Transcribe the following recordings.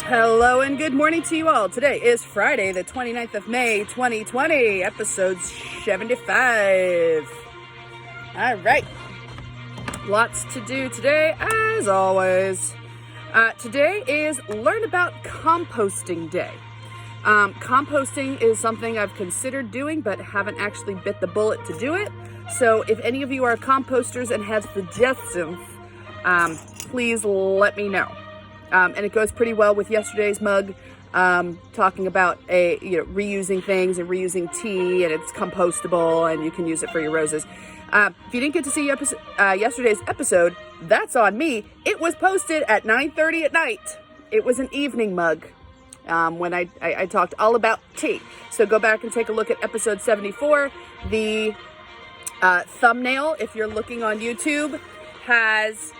Hello and good morning to you all. Today is Friday, the 29th of May, 2020, episode 75. All right. Lots to do today, as always. Today is Learn About Composting Day. Composting is something I've considered doing, but haven't actually bit the bullet to do it. So if any of you are composters and have suggestions, please let me know. And it goes pretty well with yesterday's mug, talking about reusing things and reusing tea, and it's compostable and you can use it for your roses. If you didn't get to see yesterday's episode, that's on me. It was posted at 9:30 at night. It was an evening mug when I talked all about tea. So go back and take a look at episode 74. The thumbnail, if you're looking on YouTube, has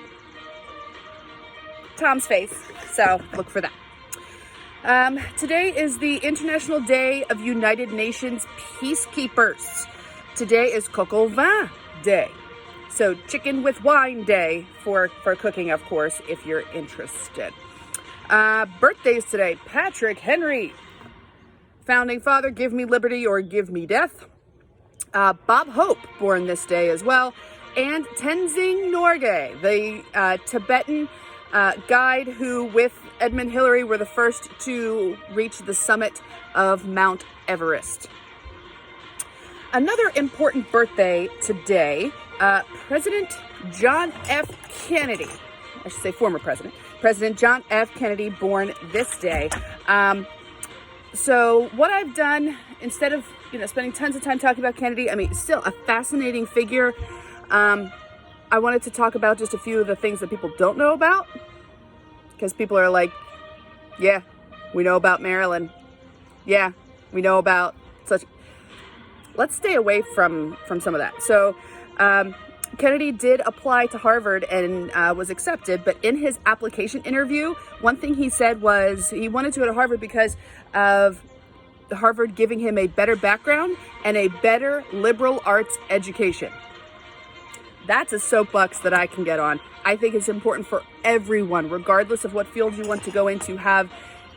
Tom's face, so look for that. Today is the International Day of United Nations Peacekeepers. Today is Coq au vin Day, so chicken with wine day for cooking, of course, if you're interested. Birthdays today: Patrick Henry, Founding Father, Give Me Liberty or Give Me Death. Bob Hope, born this day as well, and Tenzing Norgay, the Tibetan guide who, with Edmund Hillary, were the first to reach the summit of Mount Everest. Another important birthday today, President John F. Kennedy, I should say former President John F. Kennedy, born this day. So what I've done, instead of spending tons of time talking about Kennedy, still a fascinating figure, I wanted to talk about just a few of the things that people don't know about, because people are like, yeah, we know about Maryland. Yeah, we know about such. Let's stay away from some of that. So Kennedy did apply to Harvard and was accepted, but in his application interview, one thing he said was he wanted to go to Harvard because of Harvard giving him a better background and a better liberal arts education. That's a soapbox that I can get on. I think it's important for everyone, regardless of what field you want to go into,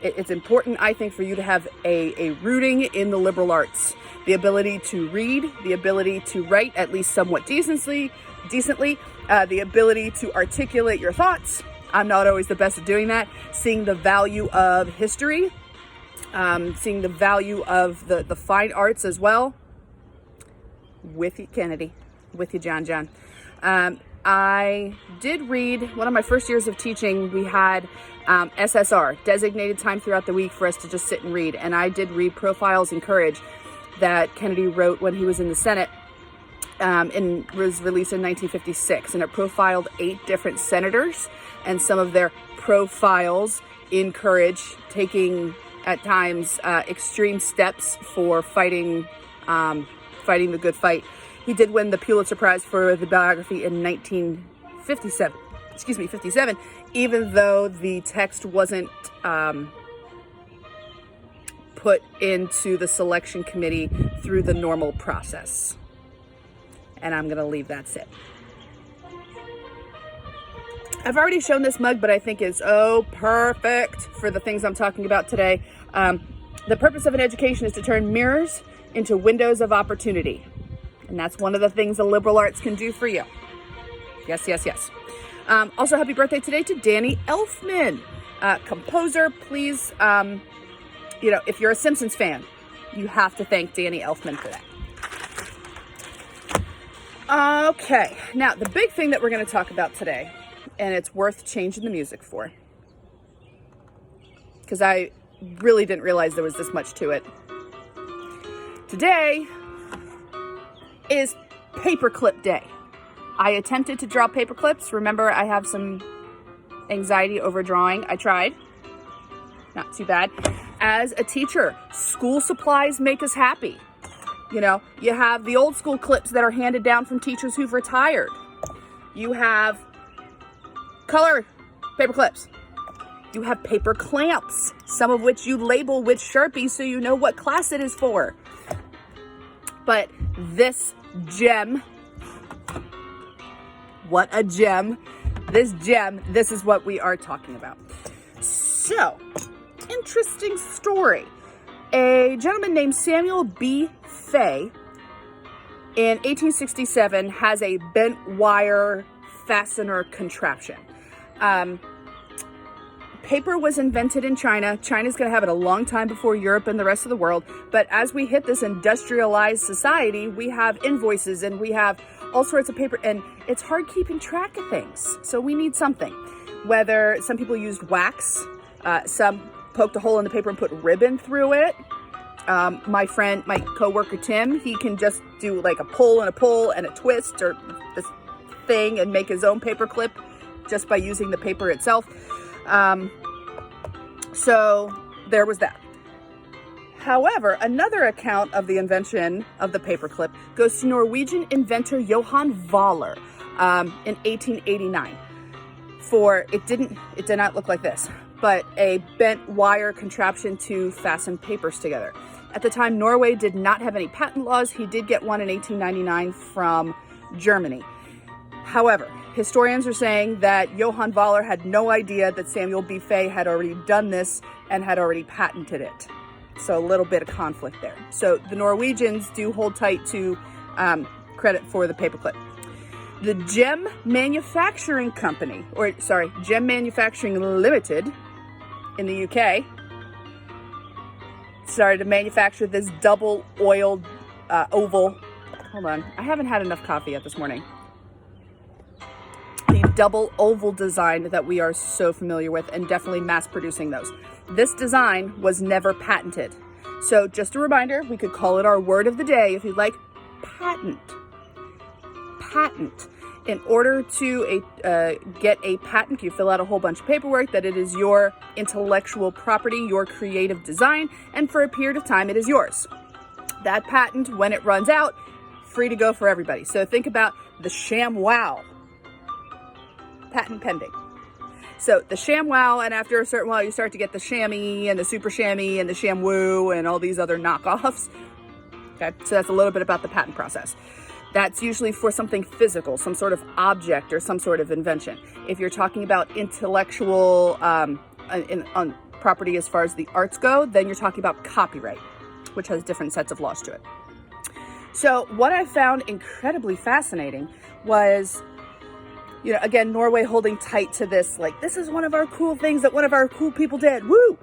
it's important, I think, for you to have a rooting in the liberal arts. The ability to read, the ability to write at least somewhat decently, the ability to articulate your thoughts. I'm not always the best at doing that. Seeing the value of history, seeing the value of the fine arts as well. With you, Kennedy. With you, John. I did read, one of my first years of teaching, we had SSR, designated time throughout the week for us to just sit and read. And I did read Profiles in Courage that Kennedy wrote when he was in the Senate, and was released in 1956. And it profiled 8 different senators and some of their profiles in courage, taking at times extreme steps for fighting the good fight. He did win the Pulitzer Prize for the biography in 57, even though the text wasn't put into the selection committee through the normal process. And I'm going to leave that sit. I've already shown this mug, but I think it's perfect for the things I'm talking about today. The purpose of an education is to turn mirrors into windows of opportunity. And that's one of the things the liberal arts can do for you. Yes. Also, happy birthday today to Danny Elfman, composer. Please, if you're a Simpsons fan, you have to thank Danny Elfman for that. Okay, now the big thing that we're going to talk about today, and it's worth changing the music for, because I really didn't realize there was this much to it. Today is paperclip day. I attempted to draw paperclips. Remember, I have some anxiety over drawing. I tried. Not too bad. As a teacher, school supplies make us happy. You have the old school clips that are handed down from teachers who've retired. You have color paper clips. You have paper clamps, some of which you label with Sharpie so you know what class it is for. But this gem, what a gem, this is what we are talking about. So, interesting story. A gentleman named Samuel B. Fay in 1867 has a bent wire fastener contraption. Paper was invented in China. China's going to have it a long time before Europe and the rest of the world. But as we hit this industrialized society, we have invoices and we have all sorts of paper, and it's hard keeping track of things. So we need something. Whether some people used wax, some poked a hole in the paper and put ribbon through it. My coworker Tim, he can just do like a pull and a twist or this thing and make his own paper clip just by using the paper itself. So there was that. However, another account of the invention of the paperclip goes to Norwegian inventor Johan Voller in 1889. It did not look like this, but a bent wire contraption to fasten papers together. At the time, Norway did not have any patent laws. He did get one in 1899 from Germany. However, historians are saying that Johan Voller had no idea that Samuel B. Fay had already done this and had already patented it. So a little bit of conflict there. So the Norwegians do hold tight to credit for the paperclip. The Gem Manufacturing Limited in the UK started to manufacture this double-oiled oval. Hold on, I haven't had enough coffee yet this morning. The double oval design that we are so familiar with, and definitely mass producing those. This design was never patented. So just a reminder, we could call it our word of the day if you'd like, patent. Patent. In order to get a patent, you fill out a whole bunch of paperwork that it is your intellectual property, your creative design, and for a period of time it is yours. That patent, when it runs out, free to go for everybody. So think about the ShamWow. Patent pending. So the ShamWow, and after a certain while you start to get the Shammy and the Super Shammy and the ShamWoo and all these other knockoffs. Okay, so that's a little bit about the patent process. That's usually for something physical, some sort of object or some sort of invention. If you're talking about intellectual on property as far as the arts go, then you're talking about copyright, which has different sets of laws to it. So what I found incredibly fascinating was, again, Norway holding tight to this, like, this is one of our cool things that one of our cool people did. Woo!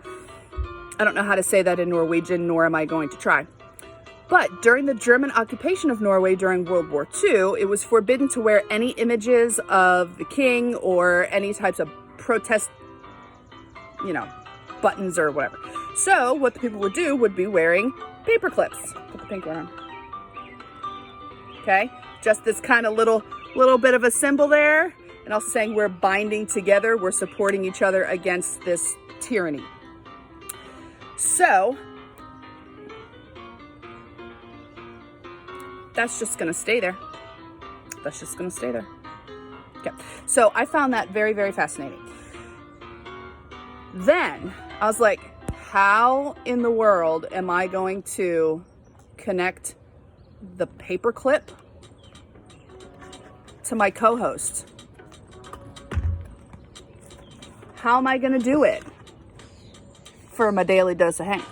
I don't know how to say that in Norwegian, nor am I going to try. But during the German occupation of Norway during World War II, it was forbidden to wear any images of the king or any types of protest, buttons or whatever. So what the people would do would be wearing paper clips. Put the pink one on. Okay, just this kind of little bit of a symbol there, and also saying we're binding together, we're supporting each other against this tyranny. So that's just going to stay there. That's just going to stay there. Okay. So I found that very, very fascinating. Then I was like, how in the world am I going to connect the paperclip to my co-host? How am I going to do it for my daily dose of Hanks?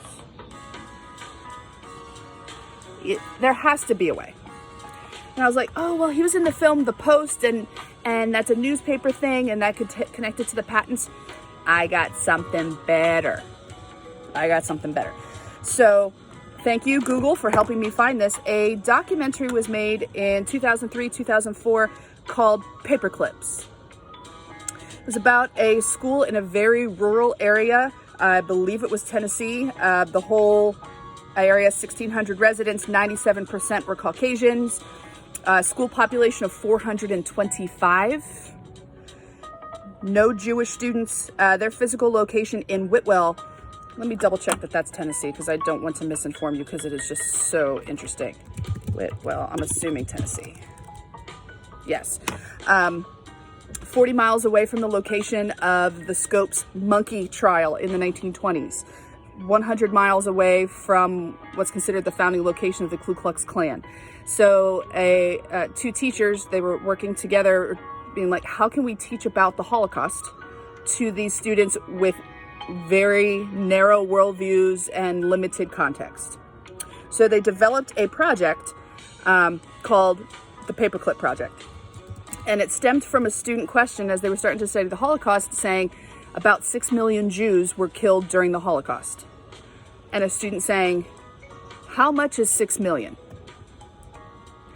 There has to be a way. And I was like, oh, well, he was in the film The Post, and that's a newspaper thing, and that could connect it to the patents. I got something better. So thank you, Google, for helping me find this. A documentary was made in 2003, 2004 called Paperclips. It was about a school in a very rural area. I believe it was Tennessee. The whole area, 1,600 residents, 97% were Caucasians. School population of 425. No Jewish students. Their physical location in Whitwell. Let me double check that that's Tennessee, because I don't want to misinform you, because it is just so interesting. Whitwell, I'm assuming Tennessee. Yes. 40 miles away from the location of the Scopes monkey trial in the 1920s. 100 miles away from what's considered the founding location of the Ku Klux Klan. So two teachers, they were working together, being like, how can we teach about the Holocaust to these students with very narrow worldviews and limited context. So they developed a project called the Paperclip Project. And it stemmed from a student question as they were starting to study the Holocaust, saying about 6 million Jews were killed during the Holocaust. And a student saying, how much is 6 million?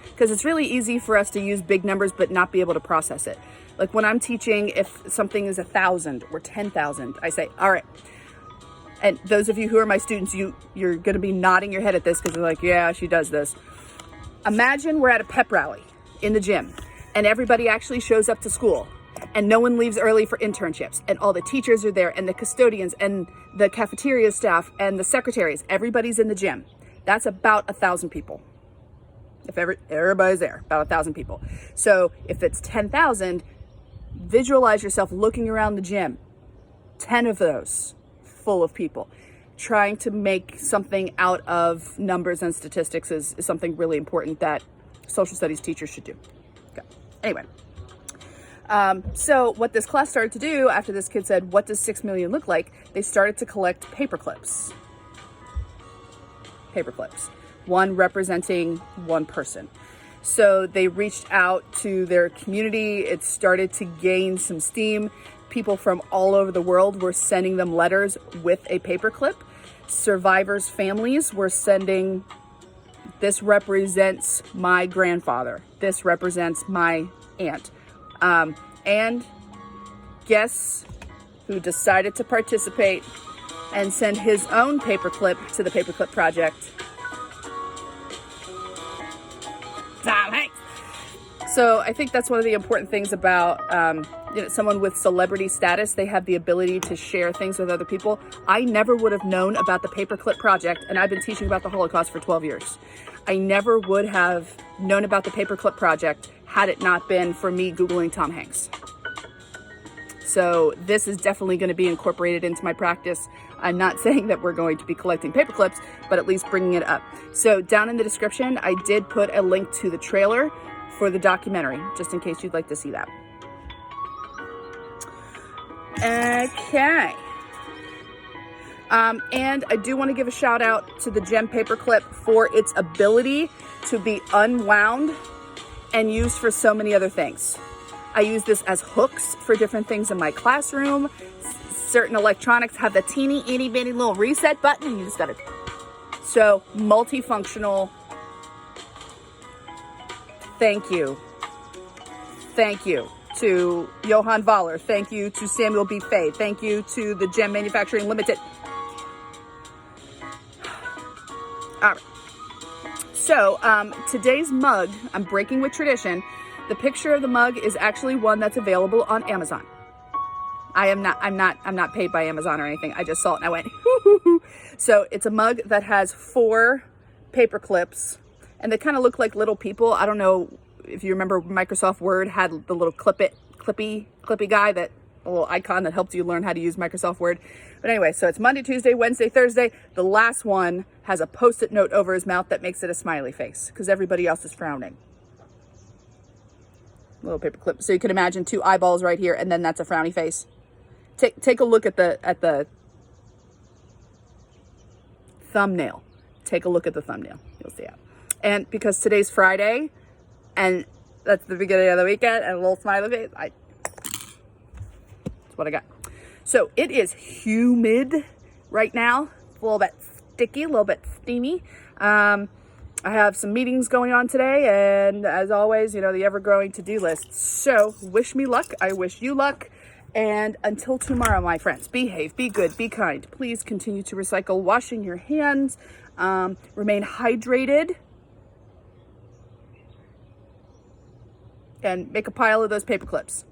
Because it's really easy for us to use big numbers but not be able to process it. Like when I'm teaching, if something is 1,000 or 10,000, I say, all right. And those of you who are my students, you're going to be nodding your head at this because you're like, yeah, she does this. Imagine we're at a pep rally in the gym and everybody actually shows up to school and no one leaves early for internships and all the teachers are there and the custodians and the cafeteria staff and the secretaries, everybody's in the gym. That's about 1,000 people. If everybody's there, about 1,000 people. So if it's 10,000, visualize yourself looking around the gym, 10 of those full of people. Trying to make something out of numbers and statistics is something really important that social studies teachers should do. Okay. Anyway, so what this class started to do after this kid said, what does 6 million look like? They started to collect paper clips. Paper clips. One representing one person. So they reached out to their community. It started to gain some steam. People from all over the world were sending them letters with a paperclip. Survivors' families were sending, this represents my grandfather. This represents my aunt. And guess who decided to participate and send his own paperclip to the Paperclip Project? Tom Hanks. So I think that's one of the important things about someone with celebrity status. They have the ability to share things with other people. I never would have known about the Paperclip Project, and I've been teaching about the Holocaust for 12 years. I never would have known about the Paperclip Project had it not been for me Googling Tom Hanks. So this is definitely going to be incorporated into my practice. I'm not saying that we're going to be collecting paper clips, but at least bringing it up. So down in the description, I did put a link to the trailer for the documentary, just in case you'd like to see that. Okay. And I do want to give a shout out to the gem paperclip for its ability to be unwound and used for so many other things. I use this as hooks for different things in my classroom. Certain electronics have the teeny, itty bitty little reset button. You just got to. So multifunctional. Thank you. Thank you to Johan Voller. Thank you to Samuel B. Fay. Thank you to the Gem Manufacturing Limited. All right. So today's mug, I'm breaking with tradition. The picture of the mug is actually one that's available on Amazon. I'm not paid by Amazon or anything. I just saw it and I went, hoo-hoo-hoo. So it's a mug that has 4 paper clips and they kind of look like little people. I don't know if you remember Microsoft Word had the little clippy guy, that a little icon that helps you learn how to use Microsoft Word. But anyway, so it's Monday, Tuesday, Wednesday, Thursday. The last one has a Post-it note over his mouth that makes it a smiley face because everybody else is frowning. Little paper clip. So you can imagine 2 eyeballs right here, and then that's a frowny face. Take a look at the thumbnail. Take a look at the thumbnail. You'll see it. And because today's Friday, and that's the beginning of the weekend, and a little smiley face, that's what I got. So it is humid right now. A little bit sticky, a little bit steamy. I have some meetings going on today, and as always, the ever-growing to-do list. So wish me luck. I wish you luck. And until tomorrow, my friends, behave, be good, be kind. Please continue to recycle, washing your hands, remain hydrated, and make a pile of those paper clips.